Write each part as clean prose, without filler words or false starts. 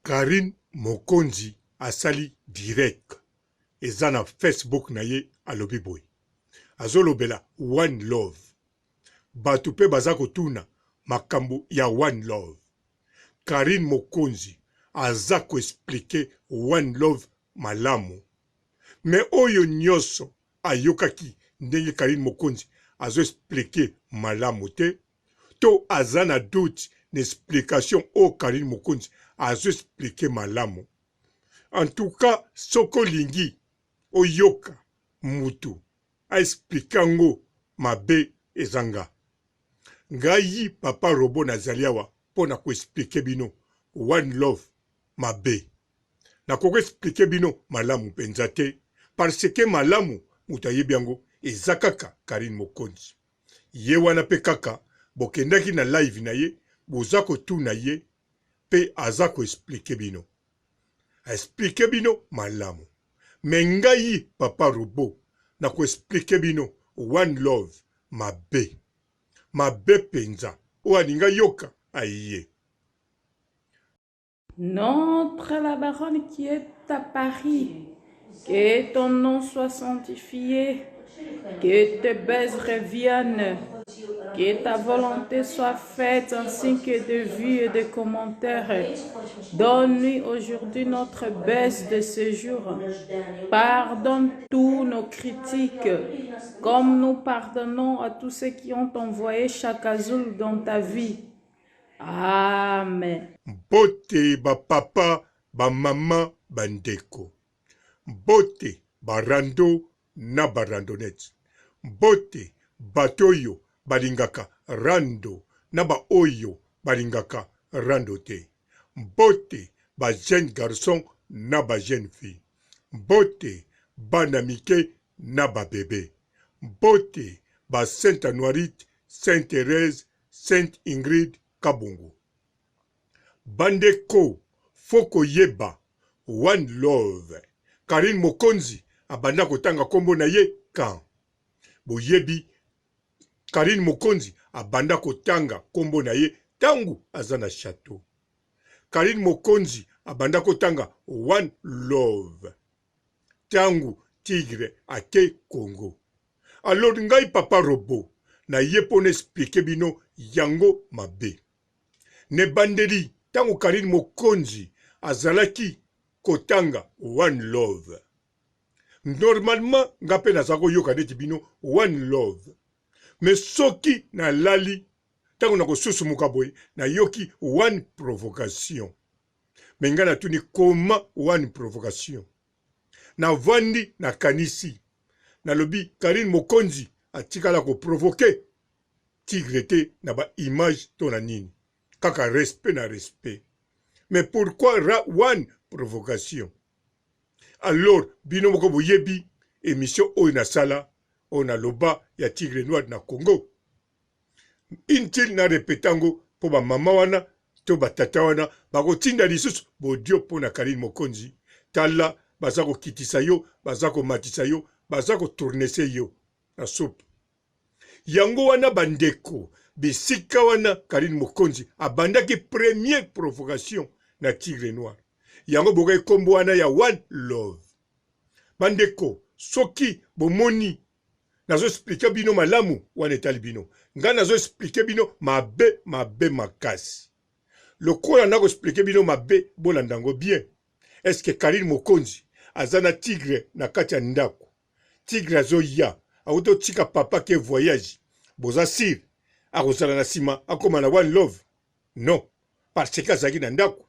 Karine Mokonzi asali direct eza na Facebook na ye alobi boy azolobela one love bato pe baza kotuna makambo ya one love. Karine Mokonzi aza koexplike one love malamu me oyo nyonso ayokaki ndenge Karine Mokonzi azoexplike malamu te to aza na doute na explication o Karine Mokonzi azoexplike malamu. En tout cas, soko lingi oyoka mutu aexplika ngo mabe ezanga. Ngai papa Robo nazali awa pona koexplike bino one love mabe. Na koko explike bino malamu penza te parce que malamu mutu ayebi yango eza kaka Karine Mokonzi. Ye wana pe kaka bokendaki na live na ye boza kotuna ye pe aza koexplike bino. Explique bino malamu. Mengai papa Robo na koexplike bino one love mabe. Mabe penza. O aninga yoka aïe. Notre la baronne qui est à Paris, que ton nom soit sanctifié, que tes baises reviennent, que ta volonté soit faite ainsi que de vues et de commentaires. Donne-lui aujourd'hui notre baisse de ce jour. Pardonne tous nos critiques, comme nous pardonnons à tous ceux qui ont envoyé chaque azul dans ta vie. Amen. Bote ba papa, ba mama, bandeko. Bote barando na barandonette. Bote batoyo balingaka rando na ba oyo balingaka rando te. Bote ba jeune garçon na ba jeune fille. Bote bana mike na ba bébé. Bote ba Sainte Anoirite, Sainte Thérèse, Sainte Ingrid Kabungu. Bandeko foko yeba one love. Karine Mokonzi abanda kotanga kombo na ye kan. Boyebi Karine Mokonzi abanda kotanga kombo na ye tangu azana château. Karine Mokonzi abanda kotanga one love tangu Tigre ake Congo. Alors ngai papa Robo na ye pone explique bino yango mabe. Ne bandeli tangu Karine Mokonzi azalaki kotanga one love. Normalement ngape nazako yoka neti bino one love. Mais soki na lali tangu nako susu mukaboy na yoki one provocation. Menga na tuni koma one provocation. Na vandi na kanisi. Na lobi Karine Mokonzi atikala ko provoquer Tigre te na ba image to na nini. Kaka respect na respect. Mais pourquoi one provocation? Alors, bino moko boyebi émission oyo na sala ona loba ya Tigre Noir na Congo. Intil na repetango po ba mama wana to ba tata wana bakotinda lisusu bodio po na Karine Mokonzi. Tala bazako kitisa yo, bazako matisa yo, bazako tournese yo na soupe. Yango wana bandeko, bisika wana Karine Mokonzi abandaki première provocation na Tigre Noir. Yango bokai kombo wana ya one love. Bandeko, soki bomoni nazo explique bino malamu wana etali bino. Nga nazo explique bino mabe makasi. Lokola nako explique bino mabe bolandango bien. Est-ce que Karine Mokonzi azana Tigre na kati ya ndako? Tigre azo ya auto tika papa ke voyage. Boza sir akozala na sima akoma na one love. Non, parce que azaki na ndako.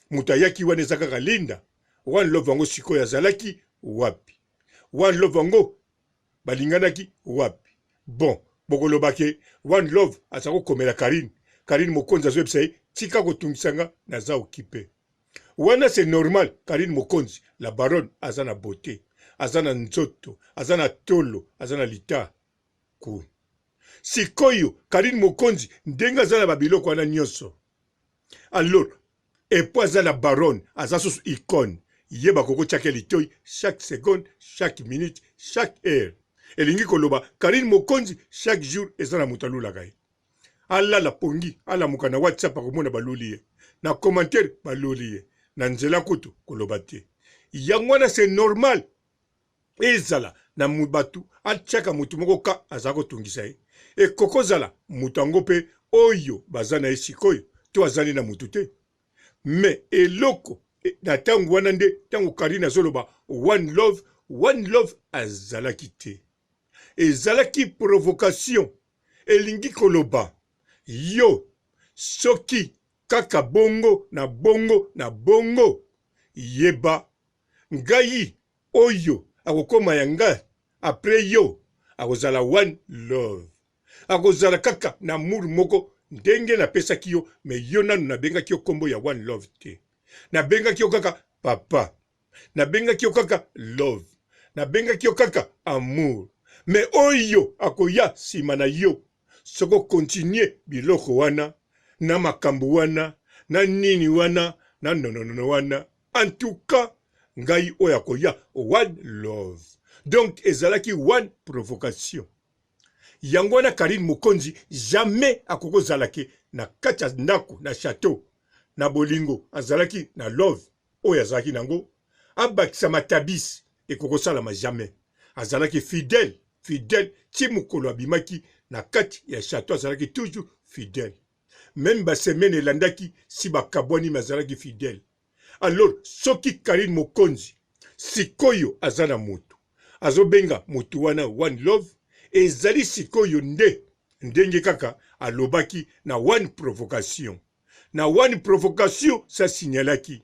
Mutayaki wana ezaka kalinda. One love wango sikoyo azalaki wapi? One love wango balinganaki wapi? Bon, bokolobake one love azako komela Karine. Karine Mokonzi azwebisa ye tika kotungisanga na za okipe. Wana c'est normal. Karine Mokonzi la baronne azana beauté, azana nzoto, azana tolo, azana lita ku. Sikoyo Karine Mokonzi ndenga azana babiloko wana nyonso. Alors et puis azana baronne azasus icône. Yeba koko chake litoi chaque seconde, chaque minute, chaque heure. Elingi koloba Karine Mokonzi chaque jour ezana mutalula gai. Ala la pongi, ala mukana WhatsApp akomona baloliye. Na commentaire baloliye. na nzela kutu koloba te. Yango wana c'est normal. Ezala na mubatu atiaka mutu moko ka aza kotungisa ye. E kokozala mutu yango pe oyo baza na ye sikoyo to azali na mutu te. Me eloko na tango wana nde tango Karine azoloba one love azalaki te. Ezalaki provocation elingi koloba yo soki kaka bongo na bongo na bongo yeba ngai oyo akokoma yanga après yo akozala one love akozala kaka na amour moko ndenge na pesaki yo me yo nanu nabengaki yo kombo ya one love te nabengaki yo kaka papa nabengaki yo kaka love nabengaki yo kaka amour me oyo akoya sima na yo soko continue biloko wana na makambo wana na nini wana na nonono wana en tout cas ngai oyo akoya one love donc ezalaki one provocation yango wana Karine Mokonzi jamais akokozalaki na kati ya ndako na chateau na bolingo azalaki na love oyo azalaki nango abakisa matabisi ekokosalama jamais azalaki fidèle ti mokolo abimaki na kati ya chateau azalaki toujours fidèle même basemene elandaki si bakabwani mazalaki fidèle. Alors soki Karine Mokonzi sikoyo aza na mutu azobenga mutu wana one love ezali sikoyo ndenge kaka alobaki na one provocation sa signalaki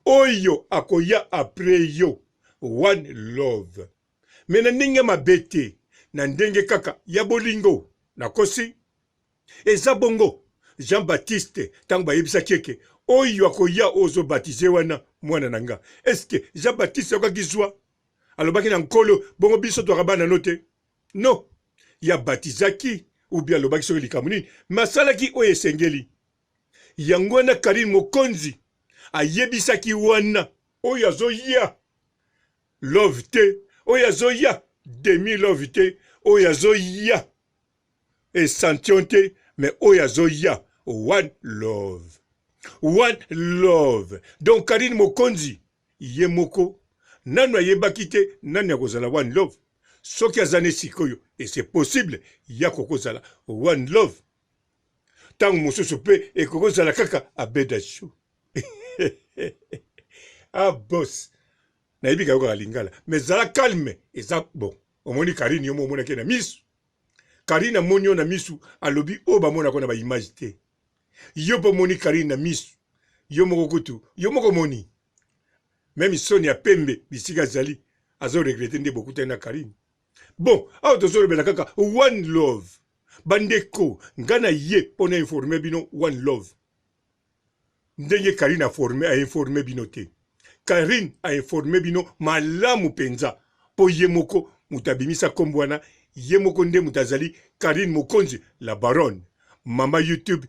oyo akoya après yo one love me na ndenge mabete na ndenge kaka ya bolingo na kosi eza bongo Jean-Baptiste tango bayebisaki eke oyo akoya ozo baptize wana mwana nanga eske Jean-Baptiste akakizwa alobaki na nkolo bongo biso twakabana no te no ya batizaki ubi alobaki soki likambo nini masalaki oyo esengeli yango wana Karine Mokonzi ayebisaki wana oyo azoya love te oyo azoya demi love te oyo azoya esantion te mais oyo azoya one love donc Karine Mokonzi ye moko nanu ayebaki te nani akozala one love soki azane sikoyo et c'est possible ya kokozala one love tango mosusu pe ekokozala kaka abeda chou ah boss nayebi kaka kalingala mais zala calme eza bon omoni Karine yo omonaki na misu Karine amoni yo na misu alobi o bamonako na baimage te yo mpo moni Karine na misu yo moko kutu yo moko moni même soni ya pembe bisika zali azo regrete nde bokuta na Karine bon awa tozolobela kaka one love bandeko ngana ye pona informer bino one love ndenge Karine a informer bino te Karine a informer bino malamu penza po ye moko mutabimisa kombo wana ye moko nde mutazali Karine Mokonzi la baronne mama YouTube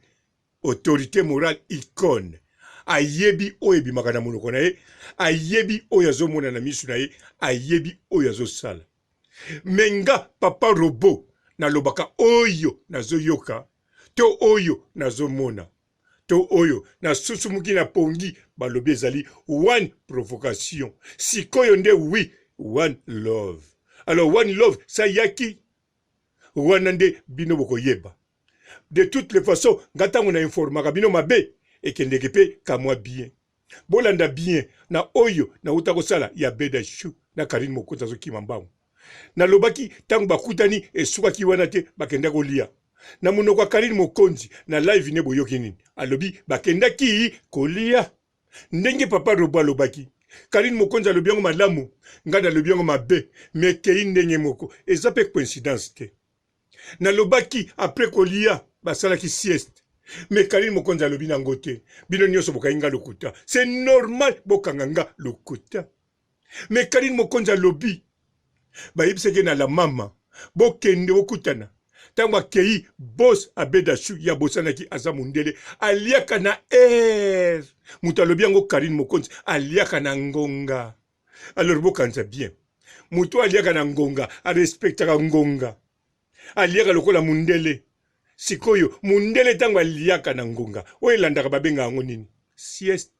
autorité morale icône ayebi oyo ebimaka na monoko na ye ayebi oyo azomona na misu na ye ayebi oyo azosala menga papa robo nalobaka oyo nazoyoka to oyo nazomona to oyo nasusumuki na pongi balobi ezali one provocation sikoyo nde oui one love alors one love sa yaki wana nde bino bokoyeba de toutes les façons ngatango na informaka bino mabe ekendeke pe kamwa bien bolanda bien na oyo na uta kosala ya beda chou na Karine Mokonzi azokima mbango nalobaki tango bakutani esukaki wana te bakenda kolia na monoko ya Karine Mokonzi na live ne boyoki nini alobi bakendaki kolia ndenge papa robo alobaki Karine Mokonzi alobi yango malamu ngana alobi yango mabe mekei ndenge moko eza pe coïncidence te nalobaki après kolia basalaki sieste mais Karine Mokonzi alobi nango te bino nyonso bokainga lokuta c'est normal bokanganga lokuta mais Karine Mokonzi alobi bayebisaki na la mama bokende bokutana tango akei boss abeda chou ya bosanaki aza mundele aliaka na mutu alobi yango Karine Mokonzi aliaka na ngonga alors bokanza bien mutu aliaka na ngonga arespectaka ngonga aliaka lokola mundele sikoyo mundele tango aliaka na ngonga oyo elandaka babenga yango nini sieste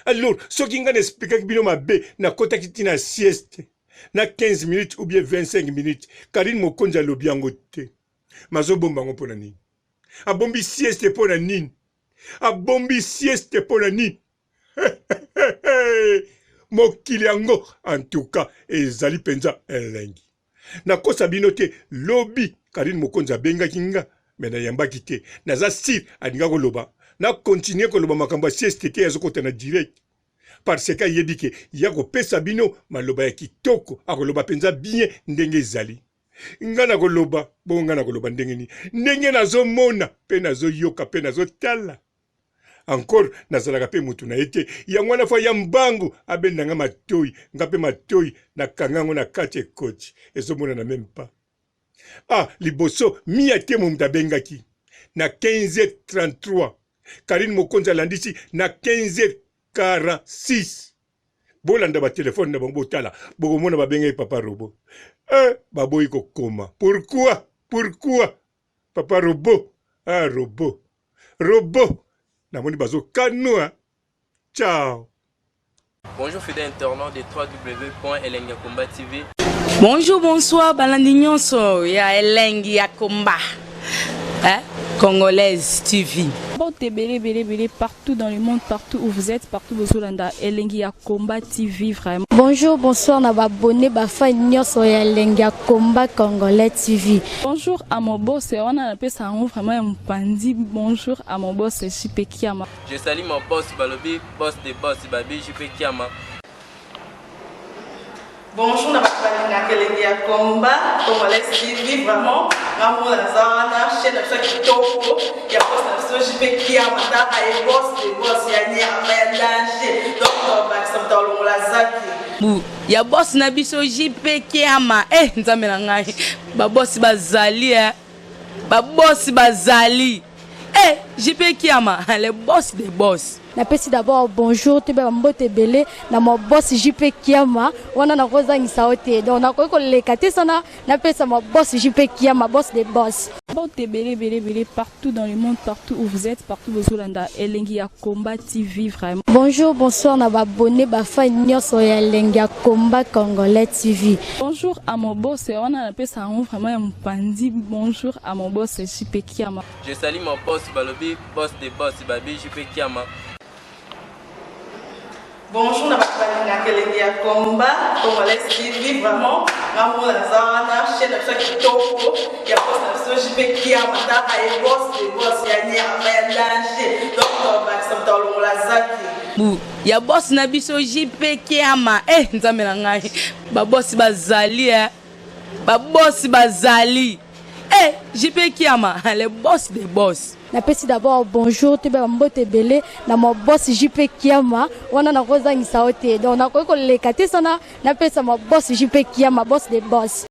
Alors soki nga n'expliquaki bino mabe nakotaki tina sieste na 15 minutes ou bien 25 minutes Karine Mokonzi alobi yango te mazobomba yango mpona nini abombi sieste mpona nini abombi sieste mpona nini mokili yango en tout cas ezali penza elengi nakosa bino te lobi Karine Mokonzi abengaki nga me nayambaki te naza sir alinga koloba na continue koloba makambo ya sieste te azokota na direct parce que yebi ke ya kopesa bino maloba ya kitoko akoloba penza bien ndenge ezali nga na koloba bongo nga na koloba ndenge ni ndenge nazomona pe nazoyoka pe nazotala encore nazalaka pe mutu na ete yango wana fwa ya mbangu abendanga matoi nga pe matoi nakangango na kati ekoti ezomona na même pas liboso mi ate momutu abengaki na 15h33 Karine Mokonzi alandisi na 15h46 bolanda ba telefone na bango botala bokomona babengaki papa Robo baboyi kokoma pourquoi papa Robo Robo namoni bazo kanoa ciao. Bonjour fidèles internautes de www.elengiakomba TV. Bonjour, bonsoir, balandi nyonso ya Elengi ya Komba, Congolaise TV. Belé, partout dans le monde, partout où vous êtes, partout où vous êtes, Elengi ya Komba TV, vraiment. Bonjour, bonsoir, na abonné bafa nyonso ya Elengi ya Komba Congolais TV. Bonjour à mon boss, on a appelé ça vraiment un pandi. Bonjour à mon boss, JP Kiama. Je salue mon boss Balobi, boss des boss Babi, JP Kiama. Bonjour, na Elengi ya Komba Congolais TV, vraiment. Maman Lazana, chaîne de chaque topo, il y a boss de JP Kiama, et boss des boss, il y a un danger. Donc, on va s'entendre dans la zaki. Ya boss na biso JP Kiama nzambe na ngai ba boss bazali ba boss bazali JP Kiama le boss des boss. Napesi d'abord bonjour te ba mbote belé na mo boss JP Kiama wana na kozangisa ote donc na ko lekate sana napesa mo boss JP Kiama boss des boss. Belé, partout dans le monde, partout où vous êtes, partout où vous êtes, Elengi ya Komba TV, vraiment. Bonjour, bonsoir, na abonné bafa nyonso ya Elengi ya Komba Congolais TV. Bonjour à mon boss, on a appelé ça vraiment un pandi. Bonjour à mon boss, JP Kiama. Je salue mon boss Balobi, boss des boss Babi, JP Kiama. Bonjour, na Elengi ya Komba Congolais TV, vraiment. Maman Lazana, chaîne de chaque topo, il y a boss de JP Kiama, et boss des boss, il y a un danger. Donc, on va s'entendre dans la zaki. Ya boss na biso JP Kiama nzambe na ngai ba boss bazali ba boss bazali JP Kiama le boss des boss. Napesi d'abord bonjour te ba mbote belé na mo boss JP Kiama wana na kozangisa ote donc na ko lekate sana napesa mo boss JP Kiama boss des boss.